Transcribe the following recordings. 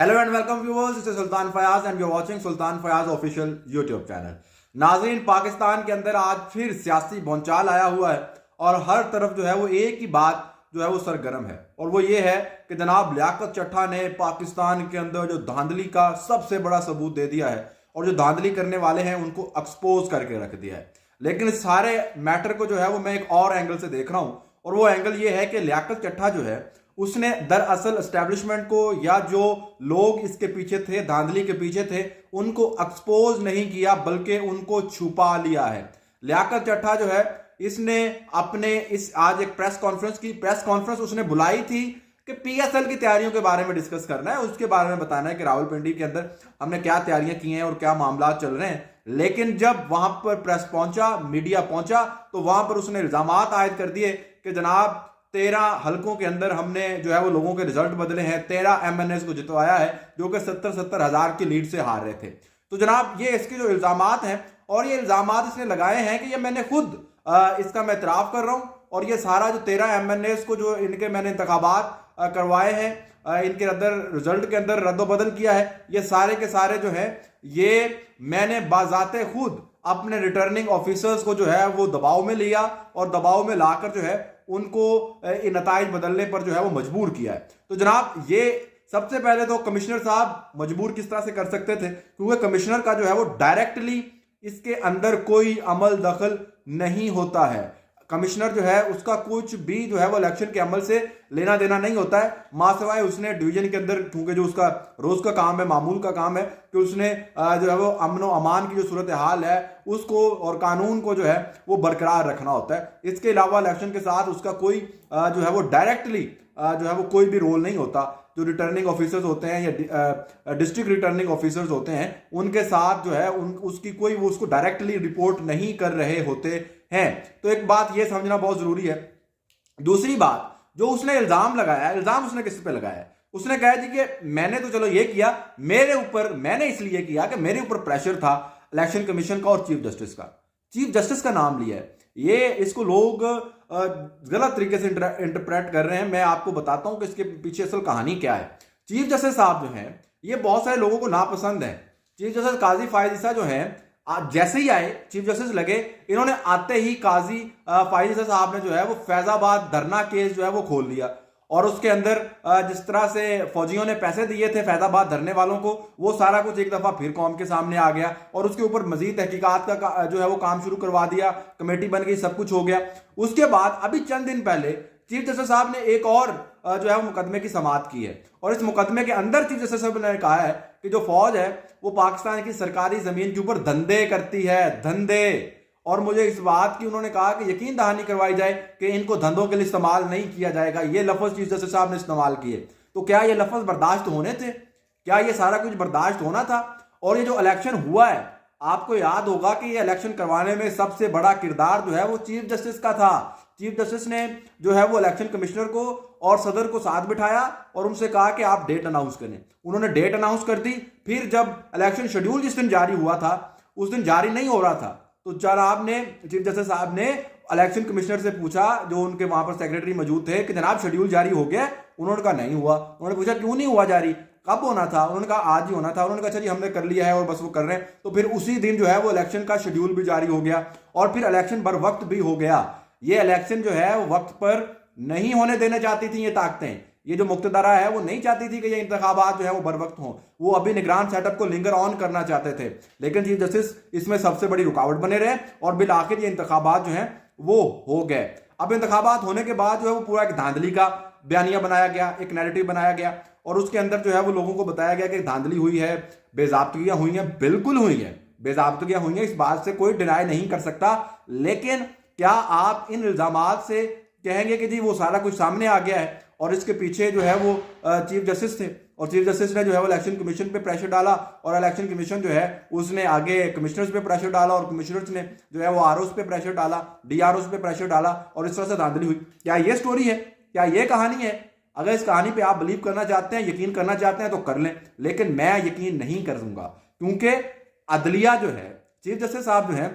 Hello and welcome viewers, this is Sultan Fayyaz and you are watching Sultan Fayyaz official YouTube channel. नाज़रीन, पाकिस्तान के अंदर आज फिर सियासी भौचाल आया हुआ है और हर तरफ जो है वो एक ही बात जो है वो सरगर्म है और वो ये है कि जनाब लियाकत चट्टा ने पाकिस्तान के अंदर जो धांधली का सबसे बड़ा सबूत दे दिया है और जो धांधली करने वाले हैं उनको एक्सपोज करके रख दिया है। लेकिन इस सारे मैटर को जो है वो मैं एक और एंगल से देख रहा हूं और वो एंगल ये है कि लियाकत चट्टा जो है उसने दरअसल एस्टेब्लिशमेंट को या जो लोग इसके पीछे थे, धांधली के पीछे थे, उनको एक्सपोज नहीं किया बल्कि उनको छुपा लिया है। लियाकत चट्टा जो है इसने अपने इस आज एक प्रेस कॉन्फ्रेंस उसने बुलाई थी कि पीएसएल की तैयारियों के बारे में डिस्कस करना है, उसके बारे में बताना है कि रावलपिंडी के अंदर हमने क्या तैयारियां की हैं और क्या मामला चल रहे हैं। लेकिन जब वहां पर प्रेस पहुंचा, मीडिया पहुंचा, तो वहां पर उसने इल्जामात आयद कर दिए कि जनाब 13 हलकों के अंदर हमने जो है वो लोगों के रिजल्ट बदले हैं, 13 एमएनएस को जितवाया है जो कि 70-70 हजार की लीड से हार रहे थे। तो जनाब ये इसके जो इल्जामात हैं और ये इल्जामात इसने लगाए हैं कि ये मैंने खुद इसका मैं इतराफ कर रहा हूं और ये सारा जो 13 एमएनएस को जो इनके मैंने इंतखाबात करवाए हैं, इनके अंदर रिजल्ट के अंदर रद्दोबदल किया है, ये सारे के सारे जो है ये मैंने बाज़ाते खुद अपने रिटर्निंग ऑफिसर्स को जो है वो दबाव में लिया और दबाव में लाकर जो है उनको इन नताइज बदलने पर जो है वो मजबूर किया है। तो जनाब ये सबसे पहले तो कमिश्नर साहब मजबूर किस तरह से कर सकते थे, क्योंकि कमिश्नर का जो है वो डायरेक्टली इसके अंदर कोई अमल दखल नहीं होता है। कमिश्नर जो है उसका कुछ भी जो है वो इलेक्शन के अमल से लेना देना नहीं होता है, मासिवाय उसने डिवीजन के अंदर, क्योंकि जो उसका रोज का काम है, मामूल का काम है कि उसने जो है वो अमन व अमान की जो सूरत हाल है उसको और कानून को जो है वो बरकरार रखना होता है। इसके अलावा इलेक्शन के साथ उसका कोई जो है वो डायरेक्टली जो है वो कोई भी रोल नहीं होता। जो रिटर्निंग ऑफिसर्स होते हैं या डिस्ट्रिक्ट रिटर्निंग ऑफिसर्स होते हैं उनके साथ जो है उसकी कोई वो उसको डायरेक्टली रिपोर्ट नहीं कर रहे होते हैं। तो एक बात ये समझना बहुत जरूरी है। दूसरी बात, जो उसने इल्जाम लगाया, इल्जाम उसने किस पे लगाया है? उसने कहा जी कि मैंने तो चलो ये किया, मेरे ऊपर मैंने इसलिए किया कि मेरे ऊपर प्रेशर था इलेक्शन कमीशन का और चीफ जस्टिस का। चीफ जस्टिस का नाम लिया है, ये इसको लोग गलत तरीके से इंटरप्रेट कर रहे हैं। मैं आपको बताता हूं कि इसके पीछे असल कहानी क्या है। चीफ जस्टिस साहब जो हैं ये बहुत सारे लोगों को नापसंद है। चीफ जस्टिस काजी फायज ईसा जो हैं जैसे ही आए चीफ जस्टिस लगे, इन्होंने आते ही काजी फायज ईसा साहब ने जो है वो फैजाबाद धरना केस जो है वो खोल लिया और उसके अंदर जिस तरह से फौजियों ने पैसे दिए थे फैजाबाद धरने वालों को, वो सारा कुछ एक दफा फिर कौम के सामने आ गया और उसके ऊपर मजीद तहकीकात का जो है वो काम शुरू करवा दिया, कमेटी बन गई, सब कुछ हो गया। उसके बाद अभी चंद दिन पहले चीफ जस्टिस साहब ने एक और जो है वो मुकदमे की समाअत की है और इस मुकदमे के अंदर चीफ जस्टिस साहब ने कहा है कि जो फौज है वो पाकिस्तान की सरकारी जमीन के ऊपर धंधे करती है, धंधे। और मुझे इस बात की उन्होंने कहा कि यकीन दहानी करवाई जाए कि इनको धंधों के लिए इस्तेमाल नहीं किया जाएगा। ये लफ्ज चीफ जस्टिस साहब ने इस्तेमाल किए। तो क्या ये लफ्ज बर्दाश्त होने थे? क्या ये सारा कुछ बर्दाश्त होना था? और ये जो इलेक्शन हुआ है, आपको याद होगा कि ये इलेक्शन करवाने में सबसे बड़ा किरदार जो है वो चीफ जस्टिस का था। चीफ जस्टिस ने जो है वो इलेक्शन कमिश्नर को और सदर को साथ बिठाया और उनसे कहा कि आप डेट अनाउंस करें। उन्होंने डेट अनाउंस कर दी। फिर जब इलेक्शन शेड्यूल जिस दिन जारी हुआ था उस दिन जारी नहीं हो रहा था, तो जनाब ने चीफ जस्टिस साहब ने इलेक्शन कमिश्नर से पूछा, जो उनके वहां पर सेक्रेटरी मौजूद थे, कि जनाब शेड्यूल जारी हो गया? उन्होंने कहा नहीं हुआ। उन्होंने पूछा क्यों नहीं हुआ जारी, कब होना था? उन्होंने कहा आज ही होना था। उन्होंने कहा अच्छा जी हमने कर लिया है और बस वो कर रहे हैं। तो फिर उसी दिन जो है वो इलेक्शन का शेड्यूल भी जारी हो गया और फिर इलेक्शन बर वक्त भी हो गया। ये इलेक्शन जो है वक्त पर नहीं होने देना चाहती थी ये ताकतें। ये जो मुक्तदरा है वो नहीं चाहती थी कि ये इंतखाबात जो है वो बर वक्त हों। वो अभी निगरान सेटअप को लिंगर ऑन करना चाहते थे, लेकिन चीफ जस्टिस इसमें सबसे बड़ी रुकावट बने रहे और बिल आखिर ये इंतखाबात जो हैं वो हो गए। अब इंतखाबात होने के बाद जो है वो पूरा एक धांधली का बयानिया बनाया गया, एक नैरेटिव बनाया गया और उसके अंदर जो है वो लोगों को बताया गया कि धांधली हुई है, बेजाब्तगियां हुई हैं। बिल्कुल हुई हैं, बेजाब्तगियां हुई हैं, इस बात से कोई डिनाई नहीं कर सकता। लेकिन क्या आप इन इल्जामात से कहेंगे कि जी वो सारा कुछ सामने आ गया है और इसके पीछे जो है वो चीफ जस्टिस थे और चीफ जस्टिस ने जो है वो इलेक्शन कमीशन पे प्रेशर डाला और इलेक्शन कमीशन जो है उसने आगे कमिश्नर्स पे प्रेशर डाला और कमिश्नर्स ने जो है वो आरओस पे प्रेशर डाला, डीआरओस पे प्रेशर डाला और इस तरह से धांधली हुई? क्या ये स्टोरी है? क्या ये कहानी है? अगर इस कहानी पे आप बिलीव करना चाहते हैं, यकीन करना चाहते हैं तो कर लें, लेकिन मैं यकीन नहीं कर दूंगा, क्योंकि अदलिया जो है, चीफ जस्टिस साहब जो है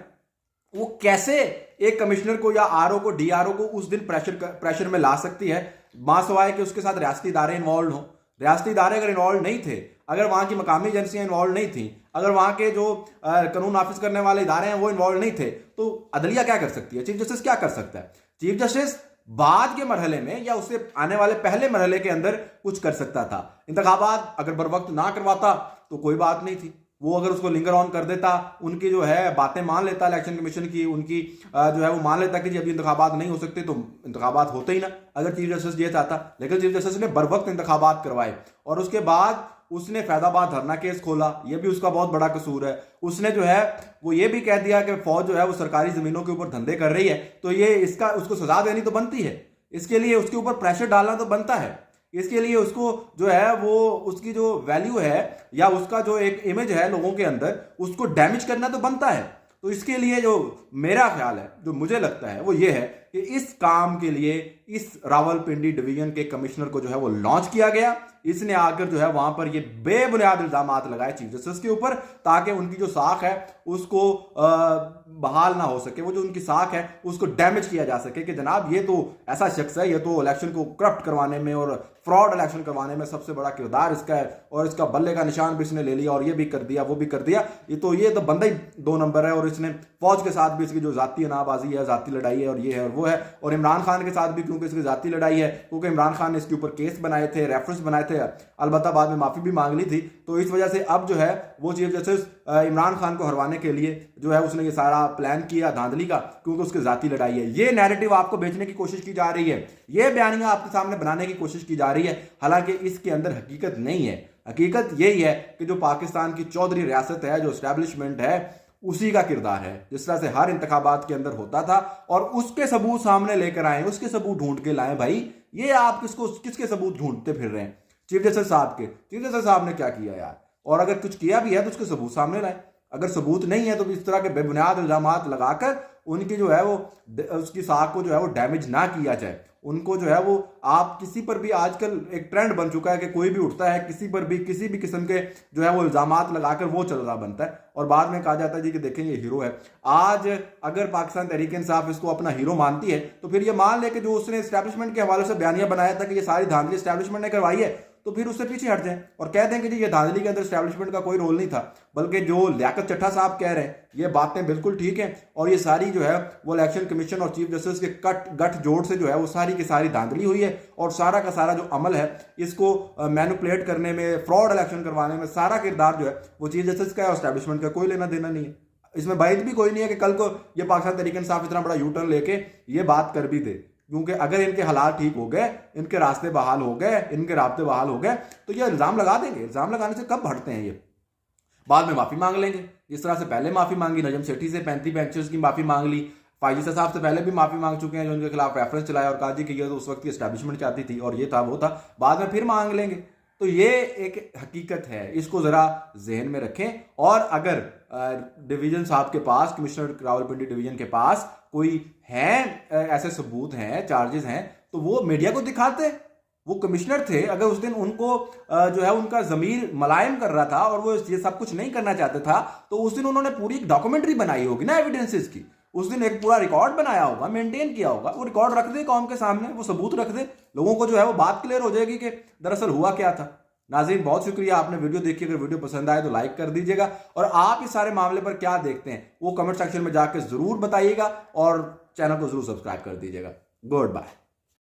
वो कैसे एक कमिश्नर को या आरओ को, डीआरओ को उस दिन प्रेशर में ला सकती है, मां सवाए कि उसके साथ रियासती इदारे इन्वॉल्व हों, रियासती इदारे अगर इन्वॉल्व नहीं थे, अगर वहां की मकामी एजेंसियां इन्वॉल्व नहीं थी, अगर वहां के जो कानून नाफिज करने वाले इदारे हैं वो इन्वॉल्व नहीं थे, तो अदलिया क्या कर सकती है, चीफ जस्टिस क्या कर सकता है? चीफ जस्टिस बाद के मरहले में या उससे आने वाले पहले मरहले के अंदर कुछ कर सकता था। इंतखाबात अगर बर वक्त ना करवाता तो कोई बात नहीं थी, वो अगर उसको लिंगर ऑन कर देता, उनकी जो है बातें मान लेता इलेक्शन कमीशन की, उनकी जो है वो मान लेता कि जी अभी इंतखाबात नहीं हो सकते, तो इंतखाबात होते ही ना, अगर चीफ जस्टिस ये चाहता। लेकिन चीफ जस्टिस ने बर वक्त इंतखाबात करवाए और उसके बाद उसने फैजाबाद धरना केस खोला, ये भी उसका बहुत बड़ा कसूर है। उसने जो है वो ये भी कह दिया कि फौज जो है वो सरकारी जमीनों के ऊपर धंधे कर रही है, तो ये इसका उसको सजा देनी तो बनती है, इसके लिए उसके ऊपर प्रेशर डालना तो बनता है, इसके लिए उसको जो है वो उसकी जो वैल्यू है या उसका जो एक इमेज है लोगों के अंदर, उसको डैमेज करना तो बनता है। तो इसके लिए जो मेरा ख्याल है, जो मुझे लगता है वो ये है कि इस काम के लिए इस रावलपिंडी डिवीजन के कमिश्नर को जो है वो लॉन्च किया गया। इसने आकर जो है वहां पर ये बेबुनियाद इल्जामात लगाए चीफ जस्टिस के ऊपर, ताकि उनकी जो साख है उसको बहाल ना हो सके, वो जो उनकी साख है उसको डैमेज किया जा सके कि जनाब ये तो ऐसा शख्स है, ये तो इलेक्शन को करप्ट करवाने में और फ्रॉड इलेक्शन करवाने में सबसे बड़ा किरदार इसका है, और इसका बल्ले का निशान भी इसने ले लिया और ये भी कर दिया वो भी कर दिया, ये तो बंदा ही 2 नंबर है, और इसने फौज के साथ भी इसकी जो जाती अनाबाजी है, जाती लड़ाई है, और ये है और वो है, और इमरान खान के साथ भी क्योंकि इसकी जाती लड़ाई है, क्योंकि इमरान खान ने इसके ऊपर केस बनाए थे, रेफरेंस बनाए थे, अलबत्ता बाद में माफी भी मांग ली थी। तो इस वजह से अब जो है वो चीफ जस्टिस इमरान खान को हरवाने के लिए जो है उसने ये सारा प्लान किया धांधली का, क्योंकि उसकी जाती लड़ाई है। ये नैरेटिव आपको बेचने की कोशिश की जा रही है, ये बयानियां आपके सामने बनाने की कोशिश की जा रही है, हालांकि इसके अंदर हकीकत नहीं है। हकीकत यही है कि जो पाकिस्तान की चौधरी रियासत है, जो एस्टैब्लिशमेंट है, उसी का किरदार है, जिस तरह से हर इंतखाबात के अंदर होता था, और उसके सबूत सामने लेकर आए, उसके सबूत ढूंढ के लाए। भाई ये आप किसके सबूत ढूंढते फिर रहे हैं? चीफ जस्टिस साहब के। चीफ जस्टिस साहब ने क्या किया यार? और अगर कुछ किया भी है तो उसके सबूत सामने लाए। अगर सबूत नहीं है तो इस तरह के बेबुनियाद इल्जामात लगाकर उनकी जो है वो उसकी साख को जो है वो डैमेज ना किया जाए। उनको जो है वो आप किसी पर भी, आजकल एक ट्रेंड बन चुका है कि कोई भी उठता है किसी पर भी किसी भी किस्म के जो है वो इल्जामात लगाकर वो चल रहा बनता है, और बाद में कहा जाता है जी कि देखें ये हीरो है। आज अगर पाकिस्तान तहरीक इंसाफ इसको अपना हीरो मानती है तो फिर ये मान ले कि जो उसने एस्टैब्लिशमेंट के हवाले से बयानिया बनाया था कि ये सारी धांधली एस्टैब्लिशमेंट ने करवाई है, तो फिर उससे पीछे हट जाएं और कह दें कि जी ये धांधली के अंदर एस्टैब्लिशमेंट का कोई रोल नहीं था, बल्कि जो लियाकत चट्टा साहब कह रहे हैं ये बातें बिल्कुल ठीक हैं, और ये सारी जो है वो इलेक्शन कमीशन और चीफ जस्टिस के गठ जोड़ से जो है वो सारी की सारी धांधली हुई है, और सारा का सारा जो अमल है इसको मैनिपुलेट करने में, फ्रॉड इलेक्शन करवाने में सारा किरदार जो है वो चीफ जस्टिस का है, और एस्टैब्लिशमेंट का कोई लेना देना नहीं है। इसमें बात भी कोई नहीं है कि कल को ये पाकिस्तान तहरीक इंसाफ इतना बड़ा यू टर्न लेके ये बात कर भी दे, क्योंकि अगर इनके हालात ठीक हो गए, इनके रास्ते बहाल हो गए, इनके रास्ते बहाल हो गए, तो ये इल्जाम लगा देंगे। इल्जाम लगाने से कब हटते हैं? ये बाद में माफी मांग लेंगे, जिस तरह से पहले माफी मांगी, नजम सेठी से 35 बेंचर्स की माफी मांग ली, फाइजी साहब से पहले भी माफी मांग चुके हैं जो उनके खिलाफ रेफरेंस चलाया और कहा जी कि ये तो उस वक्त की एस्टैब्लिशमेंट चाहती थी और ये था वो था, बाद में फिर मांग लेंगे। तो ये एक हकीकत है, इसको जरा जहन में रखें। और अगर डिवीजन साहब के पास, कमिश्नर रावलपिंडी डिवीजन के पास कोई हैं ऐसे सबूत हैं, चार्जेस हैं, तो वो मीडिया को दिखाते। वो कमिश्नर थे, अगर उस दिन उनको जो है उनका जमीर मलायम कर रहा था और वो ये सब कुछ नहीं करना चाहते था, तो उस दिन उन्होंने पूरी एक डॉक्यूमेंट्री बनाई होगी ना एविडेंसेस की, उस दिन एक पूरा रिकॉर्ड बनाया होगा, मेंटेन किया होगा, वो रिकॉर्ड रख दे कौम के सामने, वो सबूत रख दे, लोगों को जो है वो बात क्लियर हो जाएगी कि दरअसल हुआ क्या था। नाज़रीन बहुत शुक्रिया, आपने वीडियो देखी, अगर वीडियो पसंद आए तो लाइक कर दीजिएगा, और आप इस सारे मामले पर क्या देखते हैं वो कमेंट सेक्शन में जाकर जरूर बताइएगा, और चैनल को जरूर सब्सक्राइब कर दीजिएगा। Good bye.